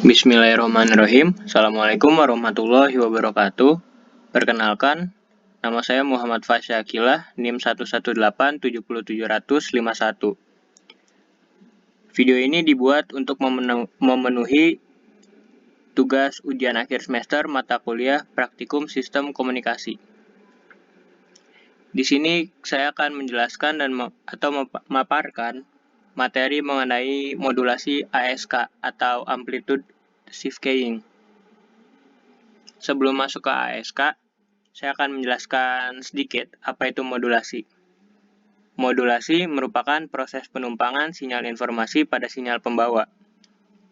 Bismillahirrahmanirrahim. Assalamualaikum warahmatullahi wabarakatuh. Perkenalkan, nama saya Muhammad Fasya Akilah, NIM 118770051. Video ini dibuat untuk memenuhi tugas ujian akhir semester mata kuliah Praktikum Sistem Komunikasi. Di sini saya akan menjelaskan atau memaparkan materi mengenai modulasi ASK atau Amplitude Shift Keying. Sebelum masuk ke ASK, saya akan menjelaskan sedikit apa itu modulasi. Modulasi merupakan proses penumpangan sinyal informasi pada sinyal pembawa.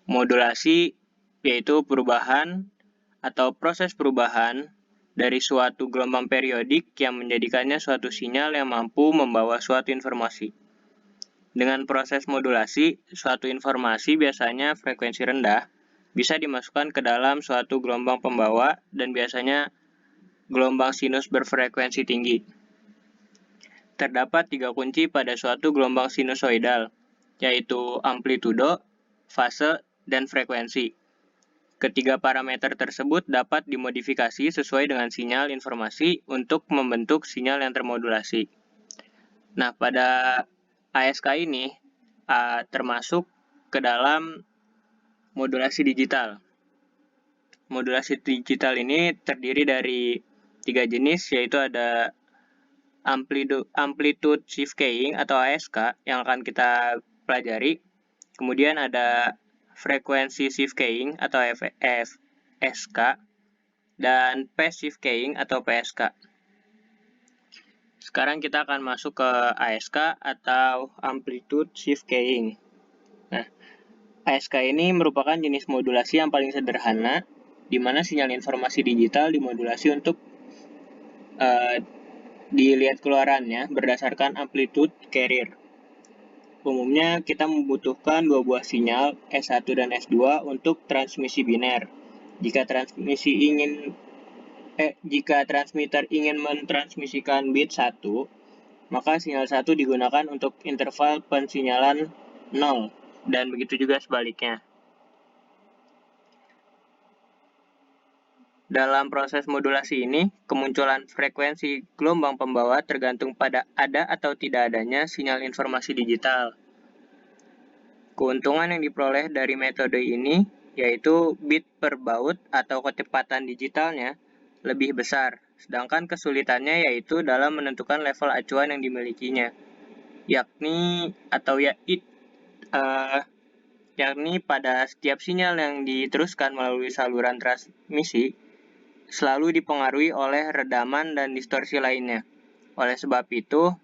Modulasi yaitu perubahan atau proses perubahan dari suatu gelombang periodik yang menjadikannya suatu sinyal yang mampu membawa suatu informasi. Dengan proses modulasi, suatu informasi biasanya frekuensi rendah bisa dimasukkan ke dalam suatu gelombang pembawa dan biasanya gelombang sinus berfrekuensi tinggi. Terdapat 3 kunci pada suatu gelombang sinusoidal, yaitu amplitudo, fase, dan frekuensi. Ketiga parameter tersebut dapat dimodifikasi sesuai dengan sinyal informasi untuk membentuk sinyal yang termodulasi. Nah, pada ASK ini termasuk ke dalam modulasi digital. Modulasi digital ini terdiri dari 3 jenis, yaitu ada Amplitude Shift Keying atau ASK yang akan kita pelajari. Kemudian ada Frequency Shift Keying atau FSK dan Phase Shift Keying atau PSK. Sekarang kita akan masuk ke ASK atau Amplitude Shift Keying. Nah, ASK ini merupakan jenis modulasi yang paling sederhana, di mana sinyal informasi digital dimodulasi untuk dilihat keluarannya berdasarkan amplitude carrier. Umumnya kita membutuhkan 2 buah sinyal S1 dan S2 untuk transmisi biner. Jika transmitter ingin mentransmisikan bit 1, maka sinyal 1 digunakan untuk interval pensinyalan 0. Dan begitu juga sebaliknya. Dalam proses modulasi ini, kemunculan frekuensi gelombang pembawa tergantung pada ada atau tidak adanya sinyal informasi digital. Keuntungan yang diperoleh dari metode ini yaitu bit per baud atau kecepatan digitalnya lebih besar, sedangkan kesulitannya yaitu dalam menentukan level acuan yang dimilikinya, yakni pada setiap sinyal yang diteruskan melalui saluran transmisi selalu dipengaruhi oleh redaman dan distorsi lainnya. Oleh sebab itu,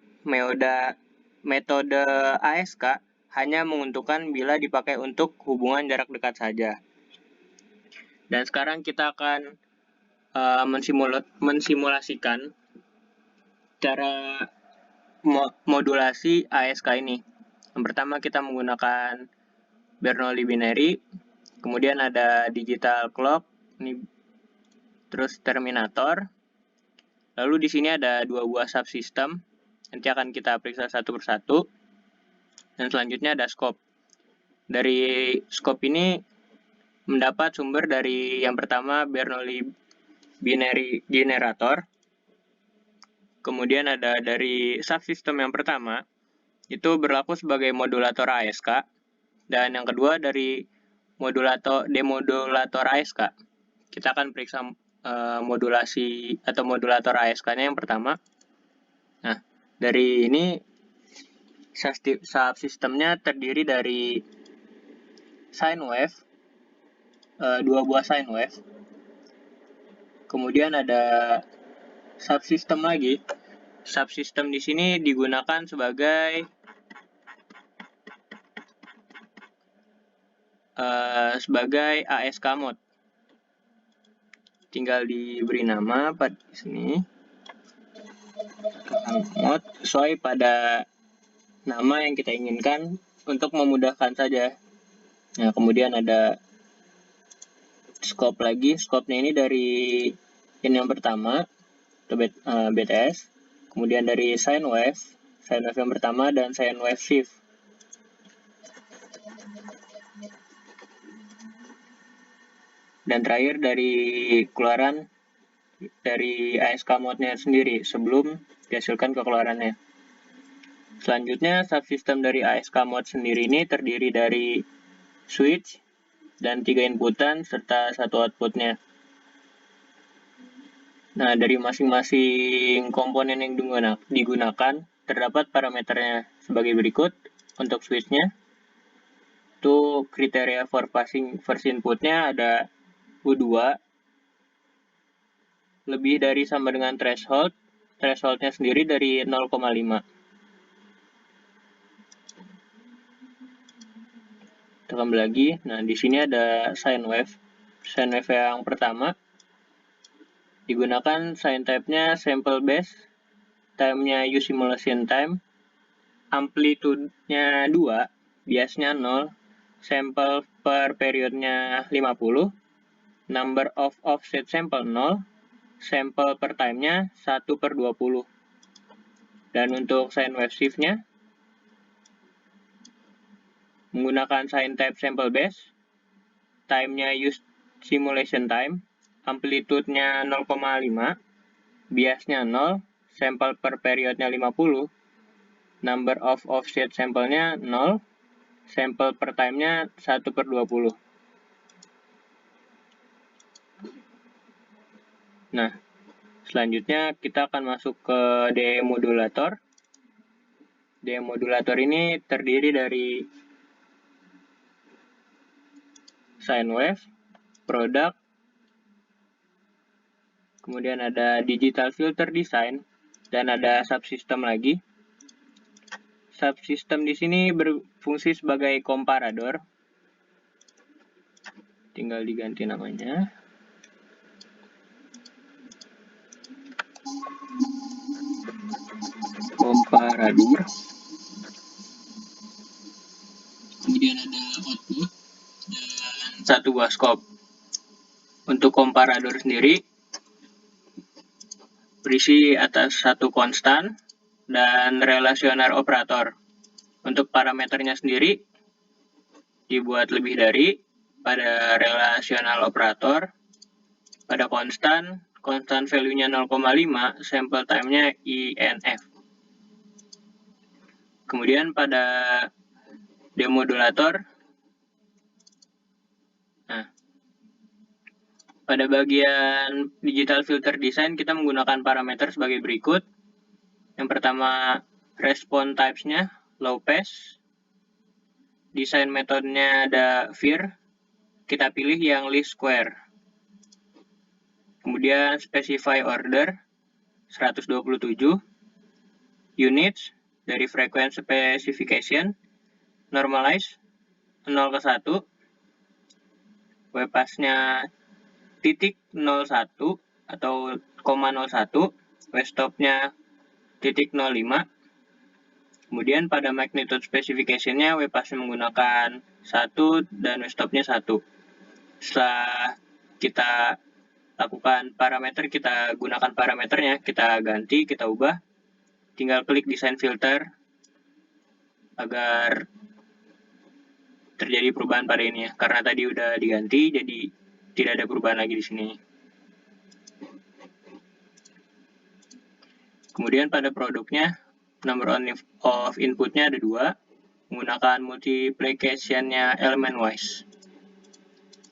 metode ASK hanya menguntungkan bila dipakai untuk hubungan jarak dekat saja. Dan sekarang kita akan mensimulasikan cara modulasi ASK ini. Yang pertama kita menggunakan Bernoulli binary, kemudian ada digital clock, terus terminator. Lalu di sini ada 2 buah subsystem, nanti akan kita periksa satu persatu. Dan selanjutnya ada scope. Dari scope ini mendapat sumber dari yang pertama Bernoulli binary generator. Kemudian ada dari subsystem yang pertama, itu berlaku sebagai modulator ASK. Dan yang kedua dari demodulator ASK. Kita akan periksa modulasi atau modulator ASK-nya yang pertama. Nah, dari ini subsystemnya terdiri dari sine wave, 2 buah sine wave. Kemudian ada subsystem lagi. Subsystem di sini digunakan sebagai ASK mode. Tinggal diberi nama pada sini mode sesuai pada nama yang kita inginkan untuk memudahkan saja. Nah, kemudian ada scope lagi. Scope-nya ini dari yang pertama BTS, kemudian dari sine wave yang pertama dan sine wave shift. Dan terakhir dari keluaran dari ASK mode-nya sendiri sebelum dihasilkan kekeluarannya. Selanjutnya, subsistem dari ASK mode sendiri ini terdiri dari switch dan 3 inputan serta 1 outputnya. Nah, dari masing-masing komponen yang digunakan, terdapat parameternya sebagai berikut. Untuk switch-nya, itu kriteria for passing first input-nya ada U2, lebih dari sama dengan threshold. Threshold-nya sendiri dari 0,5. Kita kembali lagi. Nah, di sini ada sine wave. Sine wave yang pertama digunakan sine type-nya sample base, time-nya U simulation time, amplitude-nya 2, biasnya 0, sampel per periodnya 50, number of offset sample 0, sampel per time-nya 1/20. Dan untuk sine wave shift-nya menggunakan sine type sample base, time-nya use simulation time, amplitude-nya 0,5, biasnya 0, sampel per periodnya 50, number of offset sampelnya 0, sampel per time-nya 1/20. Nah, selanjutnya kita akan masuk ke demodulator. Demodulator ini terdiri dari sine wave, product, kemudian ada digital filter design, dan ada subsystem lagi. Subsystem di sini berfungsi sebagai comparador. Tinggal diganti namanya. Comparador. Kemudian ada output dan 1 buah scope. Untuk comparador sendiri berisi atas 1 konstan dan relational operator. Untuk parameternya sendiri dibuat lebih dari pada relational operator, pada konstan value-nya 0,5, sample time-nya INF. Kemudian pada demodulator, pada bagian digital filter design kita menggunakan parameter sebagai berikut. Yang pertama, response types-nya low pass. Design metodenya ada vir. Kita pilih yang least square. Kemudian specify order 127. Units dari frequency specification. Normalize 0 ke 1. Wpass-nya titik 01 atau 0,01. Wstop-nya titik 05. Kemudian pada magnitude specification-nya Wpass menggunakan 1 dan Wstop-nya 1. Setelah kita lakukan parameter, kita gunakan parameternya, kita ganti, kita ubah. Tinggal klik design filter agar terjadi perubahan pada ini ya. Karena tadi udah diganti, jadi tidak ada perubahan lagi di sini. Kemudian pada produknya, number of input-nya ada 2, menggunakan multiplication-nya element wise.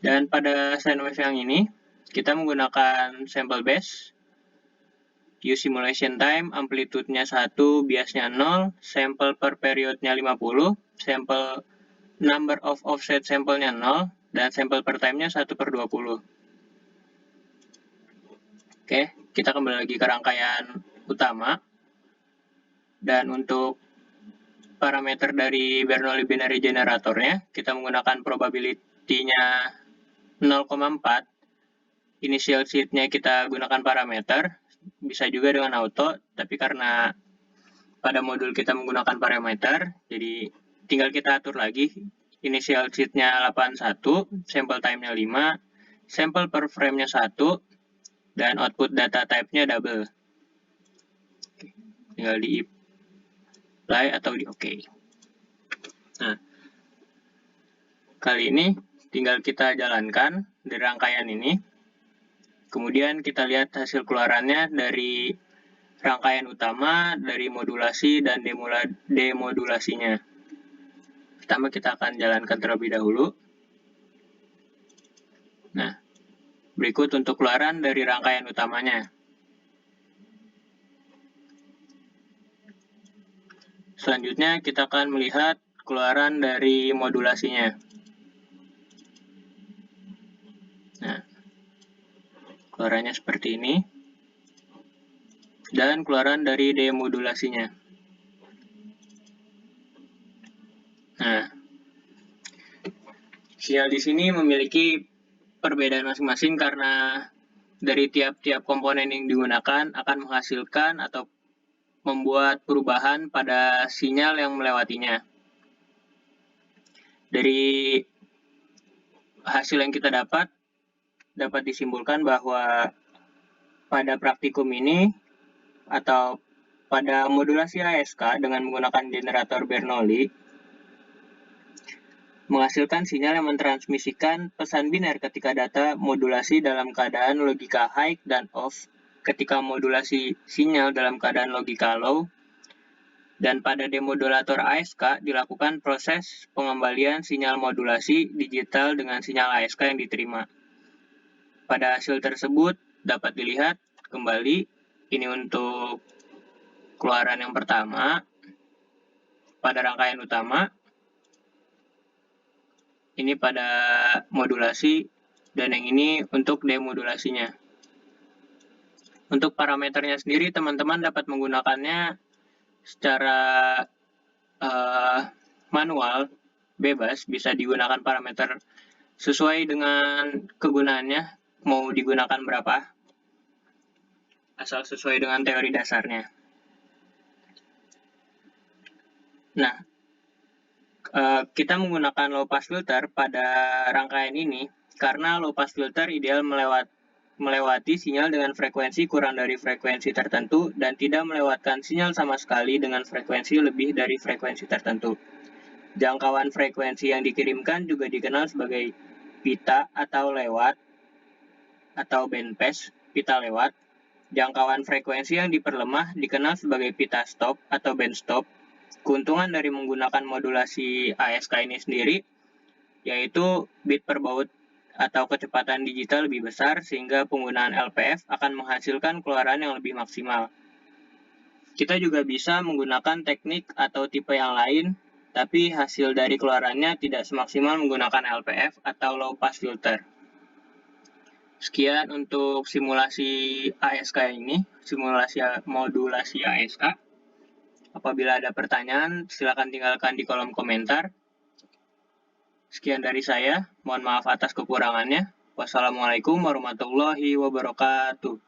Dan pada sine wave yang ini, kita menggunakan sample base, use simulation time, amplitude-nya 1, biasnya 0, sample per period-nya 50, sample number of offset sampel-nya 0, dan sample per time-nya 1/20. Oke, kita kembali lagi ke rangkaian utama. Dan untuk parameter dari Bernoulli binary generatornya, kita menggunakan probability-nya 0,4. Initial seed-nya kita gunakan parameter, bisa juga dengan auto, tapi karena pada modul kita menggunakan parameter, jadi tinggal kita atur lagi. Initial seed-nya 81, sample time-nya 5, sample per frame-nya 1, dan output data type-nya double. Tinggal di apply atau di OK. Nah, kali ini Tinggal kita jalankan dari rangkaian ini. Kemudian kita lihat hasil keluarannya dari rangkaian utama, dari modulasi dan demodulasinya. Pertama kita akan jalankan terlebih dahulu. Nah, berikut untuk keluaran dari rangkaian utamanya. Selanjutnya kita akan melihat keluaran dari modulasinya. Nah, keluarannya seperti ini. Dan keluaran dari demodulasinya. Nah, sinyal di sini memiliki perbedaan masing-masing karena dari tiap-tiap komponen yang digunakan akan menghasilkan atau membuat perubahan pada sinyal yang melewatinya. Dari hasil yang kita dapat disimpulkan bahwa pada praktikum ini atau pada modulasi ASK dengan menggunakan generator Bernoulli menghasilkan sinyal yang mentransmisikan pesan biner ketika data modulasi dalam keadaan logika high dan off, ketika modulasi sinyal dalam keadaan logika low, dan pada demodulator ASK dilakukan proses pengembalian sinyal modulasi digital dengan sinyal ASK yang diterima. Pada hasil tersebut dapat dilihat kembali, ini untuk keluaran yang pertama pada rangkaian utama, ini pada modulasi, dan yang ini untuk demodulasinya. Untuk parameternya sendiri teman-teman dapat menggunakannya secara manual, bebas, bisa digunakan parameter sesuai dengan kegunaannya, mau digunakan berapa, asal sesuai dengan teori dasarnya. Nah, kita menggunakan low pass filter pada rangkaian ini karena low pass filter ideal melewati sinyal dengan frekuensi kurang dari frekuensi tertentu dan tidak melewatkan sinyal sama sekali dengan frekuensi lebih dari frekuensi tertentu. Jangkauan frekuensi yang dikirimkan juga dikenal sebagai pita atau lewat atau bandpass, pita lewat. Jangkauan frekuensi yang diperlemah dikenal sebagai pita stop atau bandstop. Keuntungan dari menggunakan modulasi ASK ini sendiri yaitu bit per baud atau kecepatan digital lebih besar sehingga penggunaan LPF akan menghasilkan keluaran yang lebih maksimal. Kita juga bisa menggunakan teknik atau tipe yang lain, tapi hasil dari keluarannya tidak semaksimal menggunakan LPF atau low pass filter. Sekian untuk simulasi ASK ini, simulasi modulasi ASK. Apabila ada pertanyaan, silakan tinggalkan di kolom komentar. Sekian dari saya, mohon maaf atas kekurangannya. Wassalamualaikum warahmatullahi wabarakatuh.